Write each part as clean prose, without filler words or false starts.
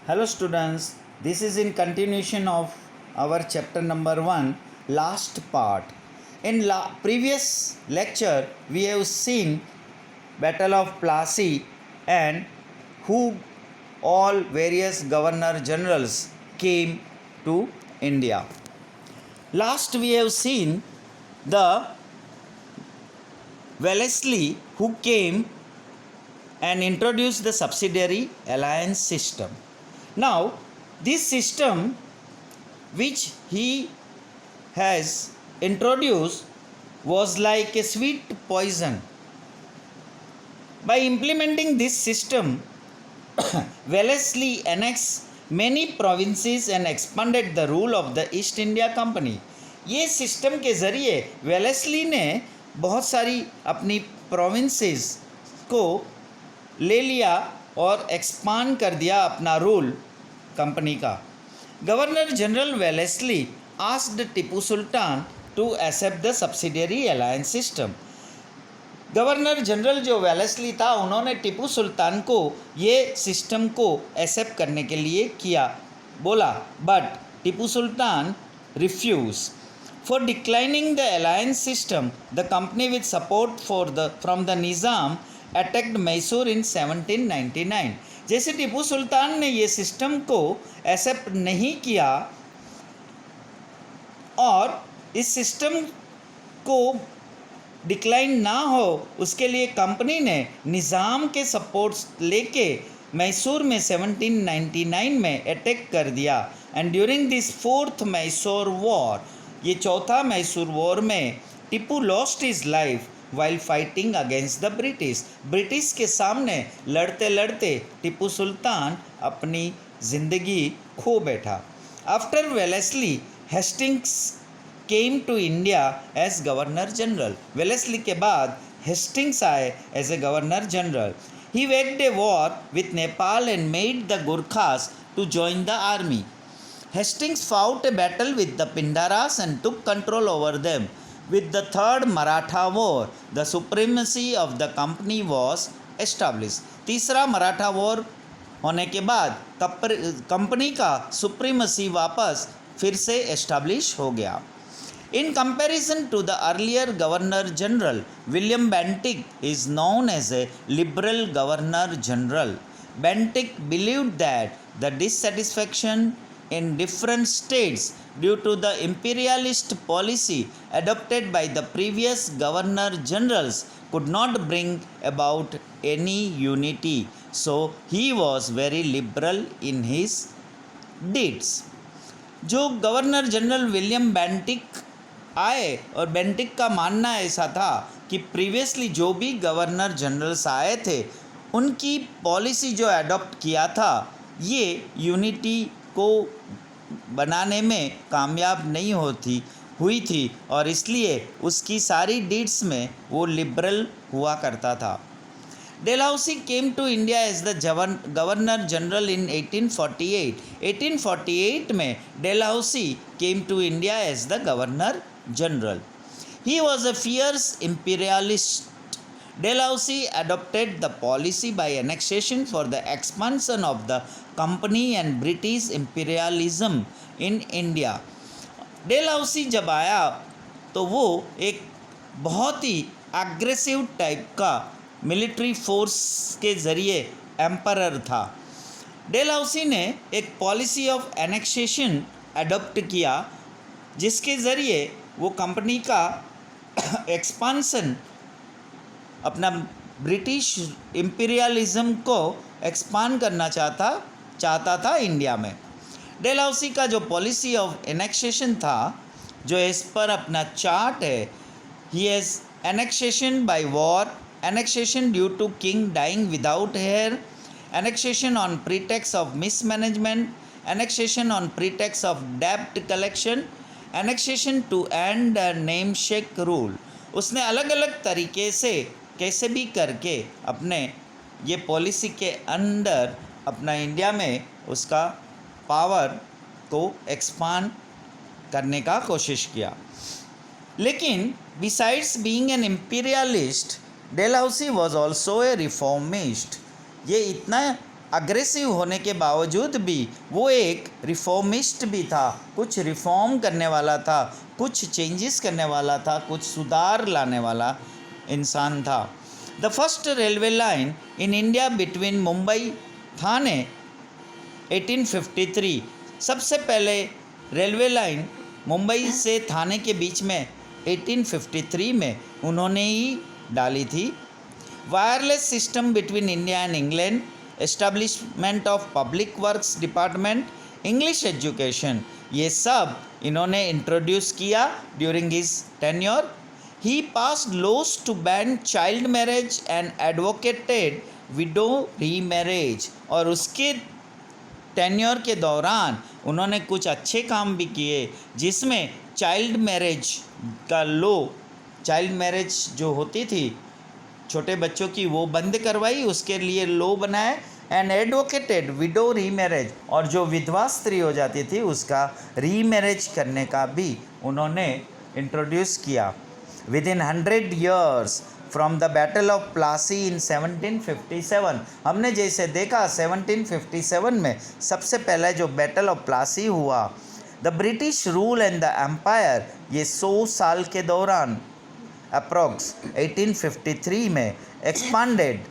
Hello students, this is in continuation of our chapter number 1, last part. In previous lecture, we have seen Battle of Plassey and who all various governor generals came to India. Last we have seen the Wellesley who came and introduced the subsidiary alliance system. Now, this system which he has introduced was like a sweet poison. By implementing this system, Wellesley annexed many provinces and expanded the rule of the East India Company. ये system के ज़रिए Wellesley ने बहुत सारी अपनी provinces को ले लिया और एक्सपांड कर दिया अपना रूल कंपनी का. Governor general Wellesley asked Tipu Sultan to accept the subsidiary alliance system. Governor general जो वेलेस्ली था उन्होंने टीपू सुल्तान को ये सिस्टम को एक्सेप्ट करने के लिए बोला, but Tipu Sultan refuse. For declining the alliance system, the company with support from the Nizam attacked Mysore in 1799. जैसे टीपू सुल्तान ने ये सिस्टम को एक्सेप्ट नहीं किया और इस सिस्टम को डिक्लाइन ना हो उसके लिए कंपनी ने निज़ाम के सपोर्ट लेके मैसूर में 1799 में अटैक कर दिया. And during this fourth Mysore war, ये चौथा मैसूर वॉर में Tipu lost his life while fighting against the British. British के सामने लड़ते लड़ते टीपू सुल्तान अपनी ज़िंदगी खो बैठा. After Wellesley, Hastings came to India as governor general. Wellesley के बाद हेस्टिंग्स आए as a governor general. He waged a war with Nepal and made the Gurkhas to join the army. Hastings fought a battle with the Pindaris and took control over them. With the third Maratha War, the supremacy of the company was established. तीसरा Maratha war होने के बाद company का supremacy वापस फिर से establish हो गया. In comparison to the earlier Governor General, William Bentinck is known as a liberal Governor General. Bentinck believed that the dissatisfaction in different states due to the imperialist policy adopted by the previous governor generals could not bring about any unity. So he was very liberal in his deeds. जो governor general William Bentinck आए और Bentinck का मानना ऐसा था कि previously जो भी गवर्नर जनरल्स आए थे उनकी पॉलिसी जो अडॉप्ट किया था ये यूनिटी को बनाने में कामयाब नहीं हुई थी और इसलिए उसकी सारी डीड्स में वो लिबरल हुआ करता था. Dalhousie came to India as the governor general in 1848. 1848 में Dalhousie came to India as the governor general. He was a fierce imperialist. Dalhousie adopted the policy by annexation for the expansion of the company and British imperialism in India. Dalhousie जब आया तो वो एक बहुत ही aggressive type का military force के ज़रिए emperor था. डेलहाउसी ने एक पॉलिसी ऑफ एनेक्सेशन अडॉप्ट किया जिसके ज़रिए वो कंपनी का एक्सपांसन अपना ब्रिटिश इम्पीरियलिज्म को एक्सपांड करना चाहता था इंडिया में. डेलहाउसी का जो पॉलिसी ऑफ एनेक्सेशन था जो इस पर अपना चार्ट है, he has annexation by war, annexation due to king dying without heir, annexation on pretext of mismanagement, annexation on pretext of डेब्ट collection, annexation to end namesake rule. उसने अलग अलग तरीके से कैसे भी करके अपने ये पॉलिसी के अंडर अपना इंडिया में उसका पावर को एक्सपांड करने का कोशिश किया. लेकिन besides being an imperialist, Dalhousie was also a reformist. ये इतना अग्रेसिव होने के बावजूद भी वो एक रिफॉर्मिस्ट भी था, कुछ रिफॉर्म करने वाला था, कुछ चेंजेस करने वाला था, कुछ सुधार लाने वाला इंसान था। The first railway line in India between Mumbai Thane 1853, सबसे पहले रेलवे लाइन मुंबई से थाने के बीच में 1853 में उन्होंने ही डाली थी। Wireless system between India and England, establishment of public works department, English education, ये सब इन्होंने इंट्रोड्यूस किया during his tenure. He passed laws to ban child marriage and advocated widow remarriage, और उसके टेन्योर के दौरान उन्होंने कुछ अच्छे काम भी किए, जिसमें चाइल्ड मैरिज का लो, चाइल्ड मैरिज जो होती थी छोटे बच्चों की, वो बंद करवाई, उसके लिए लो बनाए। एंड एडवोकेटेड विडो रीमैरिज, और जो विधवा स्त्री हो जाती थी उसका रीमैरिज करने का भी उन्होंने इंट्रोड्यूस किया। With in 100 years from the battle of Plassey in 1757, हमने जैसे देखा 1757 में सबसे पहले जो बैटल ऑफ प्लासी हुआ, the British rule and the empire, ये 100 साल के दौरान अप्रॉक्स 1853 में expanded,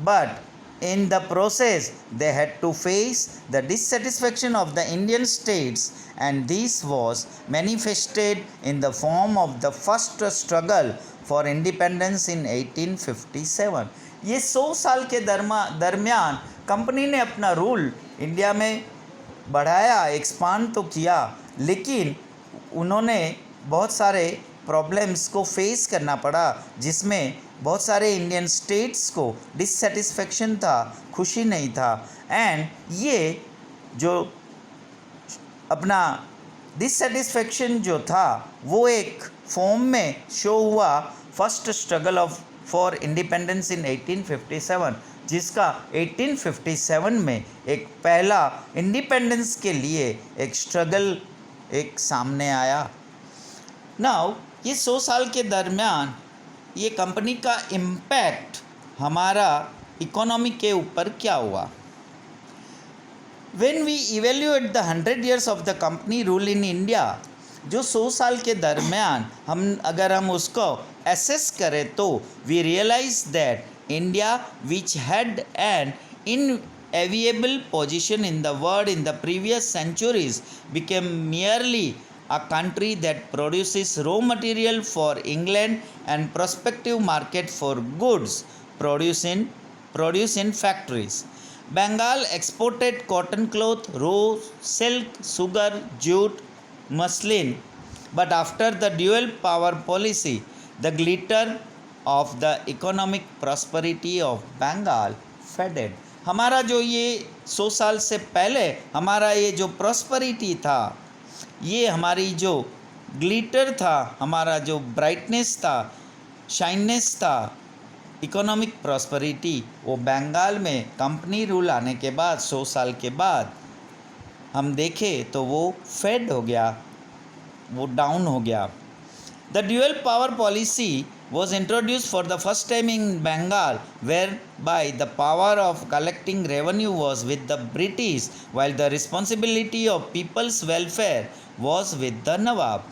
but in the process they had to face the dissatisfaction of the Indian states, and this was manifested in the form of the first struggle for independence in 1857। ये 100 साल के दरमियान company ने अपना rule India में बढ़ाया, expand तो किया, लेकिन उन्होंने बहुत सारे प्रॉब्लम्स को फेस करना पड़ा, जिसमें बहुत सारे इंडियन स्टेट्स को डिससेटिस्फेक्शन था, खुशी नहीं था। एंड ये जो अपना डिससेटिस्फेक्शन जो था वो एक फॉर्म में शो हुआ first struggle of for independence in 1857, जिसका 1857 में एक पहला इंडिपेंडेंस के लिए एक स्ट्रगल एक सामने आया। नाउ ये 100 साल के दरमियान ये कंपनी का इम्पैक्ट हमारा इकोनॉमी के ऊपर क्या हुआ। When we evaluate the 100 years of the company rule in India, जो 100 साल के दरमियान अगर हम उसको एसेस करें तो we realise that India which had an inevitable position in the world in the previous centuries became merely a country that produces raw material for England and prospective market for goods produced in factories. Bengal exported cotton cloth, raw silk, sugar, jute, muslin, but after the dual power policy, the glitter of the economic prosperity of Bengal faded. हमारा जो ये 100 साल से पहले हमारा ये जो prosperity था, ये हमारी जो ग्लिटर था, हमारा जो ब्राइटनेस था, शाइननेस था, इकोनॉमिक प्रॉस्पेरिटी, वो बंगाल में कंपनी रूल आने के बाद 100 साल के बाद हम देखें तो वो फेड हो गया, वो डाउन हो गया। The dual power policy was introduced for the first time in Bengal, whereby the power of collecting revenue was with the British, while the responsibility of people's welfare was with the Nawab.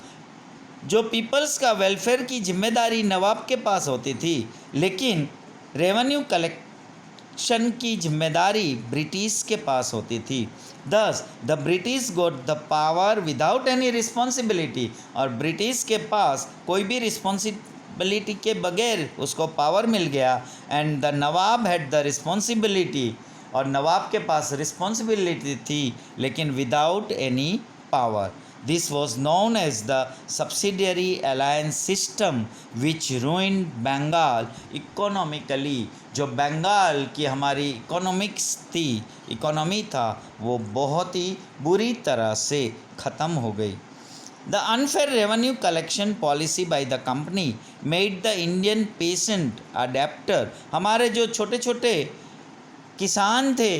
जो peoples का welfare की जिम्मेदारी नवाब के पास होती थी, लेकिन revenue collection की जिम्मेदारी ब्रिटिश के पास होती थी। Thus, the British got the power without any responsibility, और ब्रिटिश के पास कोई भी रिस्पॉन्सिबिलिटी के बगैर उसको पावर मिल गया। And the nawab had the responsibility, और नवाब के पास रिस्पॉन्सिबिलिटी थी लेकिन without any power. This was known as the subsidiary alliance system which ruined Bengal economically. जो बंगाल की हमारी इकोनॉमिक्स थी, इकोनॉमी था, वो बहुत ही बुरी तरह से ख़त्म हो गई। The unfair revenue collection policy by the company made the Indian peasant a debtor. हमारे जो छोटे छोटे किसान थे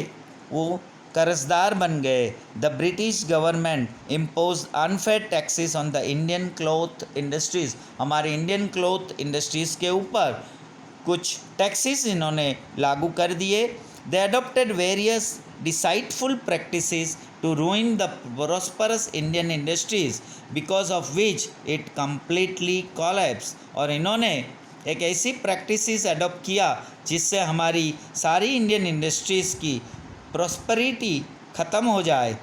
वो कर्जदार बन गए। The British government imposed unfair taxes on the Indian cloth industries. हमारे इंडियन क्लॉथ इंडस्ट्रीज़ के ऊपर कुछ टैक्सेस इन्होंने लागू कर दिए। They adopted various deceitful practices to ruin the prosperous Indian industries, because of which it completely collapsed. और इन्होंने एक ऐसी प्रैक्टिसेस अडॉप्ट किया जिससे हमारी सारी इंडियन इंडस्ट्रीज़ की प्रॉस्पेरिटी ख़त्म हो जाए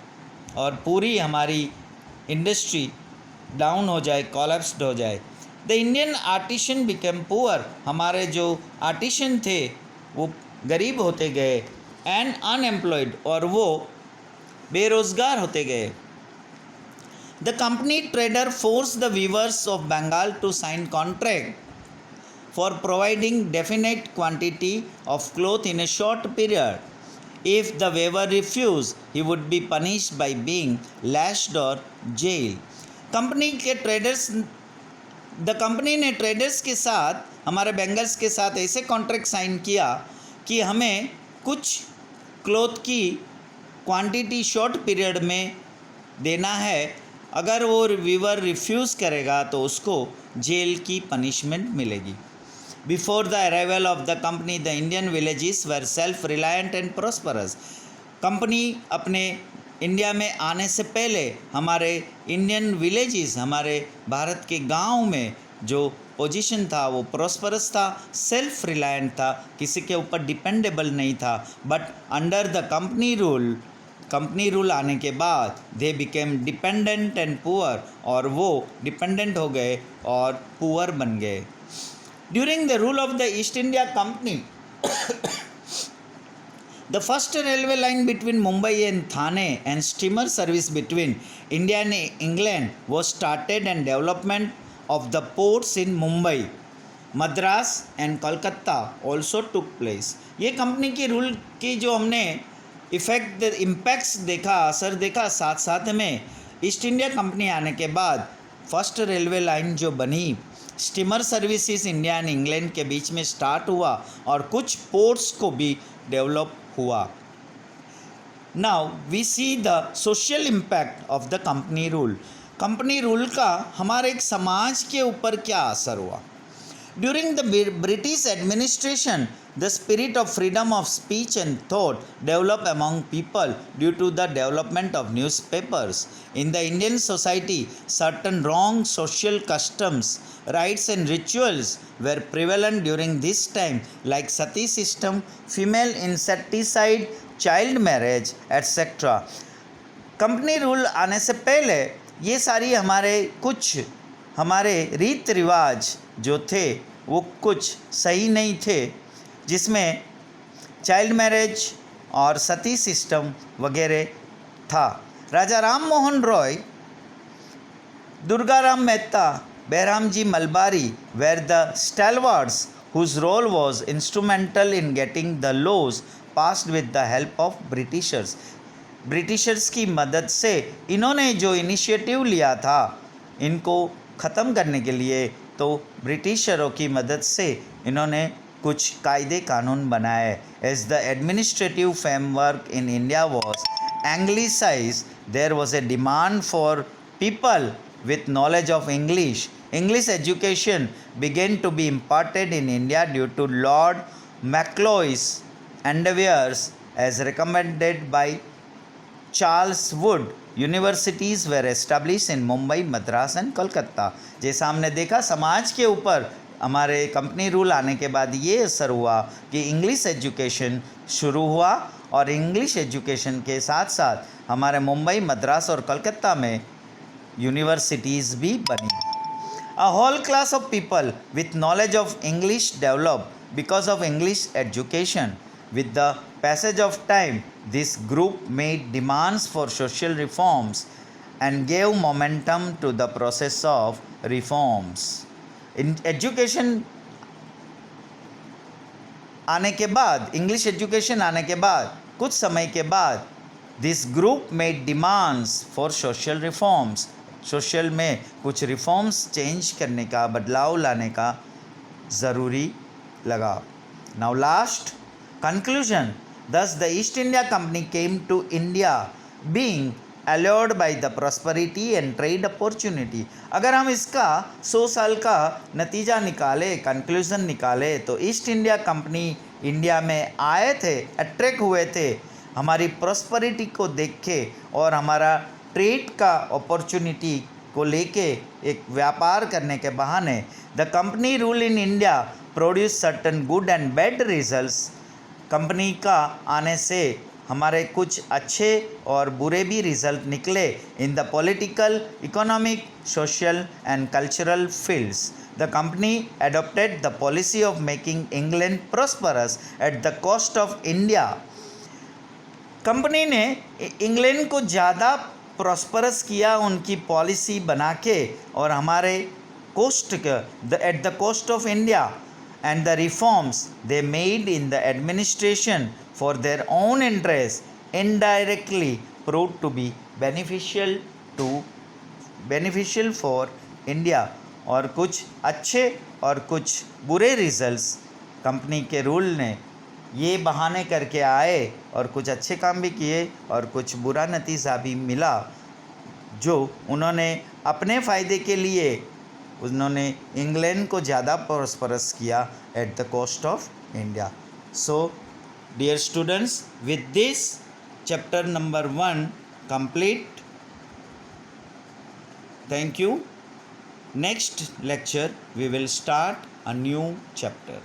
और पूरी हमारी इंडस्ट्री डाउन हो जाए, कोलैप्स्ड हो जाए। The Indian artisan became poor, हमारे जो आर्टिशन थे वो गरीब होते गए, एंड अनएम्प्लॉयड, और वो बेरोज़गार होते गए। The company trader force the weavers of Bengal to sign contract for providing definite quantity of cloth in a short period. If the weaver refused, he would be punished by being lashed or jailed. Company ने traders के साथ, हमारे bangles के साथ ऐसे contract sign किया कि हमें कुछ क्लोथ की क्वांटिटी शॉर्ट पीरियड में देना है। अगर वो वीवर रिफ्यूज़ करेगा तो उसको जेल की पनिशमेंट मिलेगी। Before the arrival of the company, the Indian villages were self-reliant and prosperous. Company अपने इंडिया में आने से पहले हमारे इंडियन विलेजेस, हमारे भारत के गांव में जो पोजीशन था वो प्रॉस्परस था, सेल्फ रिलायंट था, किसी के ऊपर डिपेंडेबल नहीं था। But under the company rule आने के बाद they became dependent and poor, और वो डिपेंडेंट हो गए और पुअर बन गए। During the rule of the East India Company, the first railway line between Mumbai and Thane and steamer service between India and England was started, and development of the ports in Mumbai, Madras and Kolkata also took place. ये company की rule की जो हमने impacts देखा, असर देखा, साथ साथ में ईस्ट इंडिया कंपनी आने के बाद फर्स्ट रेलवे लाइन जो बनी, steamer services India and England के बीच में स्टार्ट हुआ और कुछ पोर्ट्स को भी डेवलप हुआ। Now we see the social impact of the company rule. Company rule का हमारे एक समाज के ऊपर क्या असर हुआ? During the British administration, the spirit of freedom of speech and thought developed among people due to the development of newspapers. In the Indian society, certain wrong social customs, rites and rituals were prevalent during this time, like sati system, female infanticide, child marriage, etc. Company rule आने से पहले ये सारी हमारे रीत रिवाज जो थे वो कुछ सही नहीं थे, जिसमें चाइल्ड मैरिज और सती सिस्टम वगैरह था। राजा राम मोहन रॉय, दुर्गाराम मेहता, बैराम जी Malabari were the stalwarts whose role was instrumental in getting the laws passed with the help of Britishers. Britishers की मदद से इन्होंने जो इनिशिएटिव लिया था इनको ख़त्म करने के लिए, तो ब्रिटिशरों की मदद से इन्होंने कुछ कायदे कानून बनाए। As the administrative framework in India was anglicise, there was a demand for people with knowledge of English. English education began to be imparted in India due to Lord Macaulay's endeavours as recommended by Charles Wood. Universities were establish in Mumbai, Madras and Kolkata. जैसा हमने देखा, समाज के ऊपर हमारे company rule आने के बाद ये असर हुआ कि इंग्लिश एजुकेशन शुरू हुआ, और इंग्लिश एजुकेशन के साथ साथ हमारे मुंबई, मद्रास और कलकत्ता में यूनिवर्सिटीज़ भी बनी. A whole class of people with knowledge of English develop because of English education. With the passage of time, this group made demands for social reforms and gave momentum to the process of reforms. In education आने के बाद, English education आने के बाद कुछ समय के बाद, this group made demands for social reforms. Social में कुछ रिफॉर्म्स चेंज करने का, बदलाव लाने का ज़रूरी लगा. Now last conclusion. Thus the East India Company came to India being allured by the prosperity and trade opportunity. अगर हम इसका 100 साल का नतीजा निकाले, कंक्लूजन निकाले, तो ईस्ट इंडिया कंपनी इंडिया में आए थे, अट्रैक्ट हुए थे हमारी प्रॉस्पेरिटी को देख के और हमारा ट्रेड का अपॉर्चुनिटी को लेके एक व्यापार करने के बहाने। The company rule in India produce certain good and bad results. Company का आने से हमारे कुछ अच्छे और बुरे भी रिजल्ट निकले in the political, economic, social and cultural fields. The company adopted the policy of making England prosperous at the cost of India। Company ने इंग्लैंड को ज़्यादा प्रॉस्परस किया उनकी पॉलिसी बना के और हमारे cost at the cost of India, and the reforms they made in the administration for their own interest indirectly prove to be beneficial for India. और कुछ अच्छे और कुछ बुरे रिजल्ट्स कंपनी के रूल ने ये बहाने करके आए और कुछ अच्छे काम भी किए और कुछ बुरा नतीजा भी मिला, जो उन्होंने अपने फ़ायदे के लिए उन्होंने इंग्लैंड को ज़्यादा प्रॉस्परस किया at the cost of India. So dear students, with this chapter number 1 complete. Thank you. Next lecture we will start a new chapter.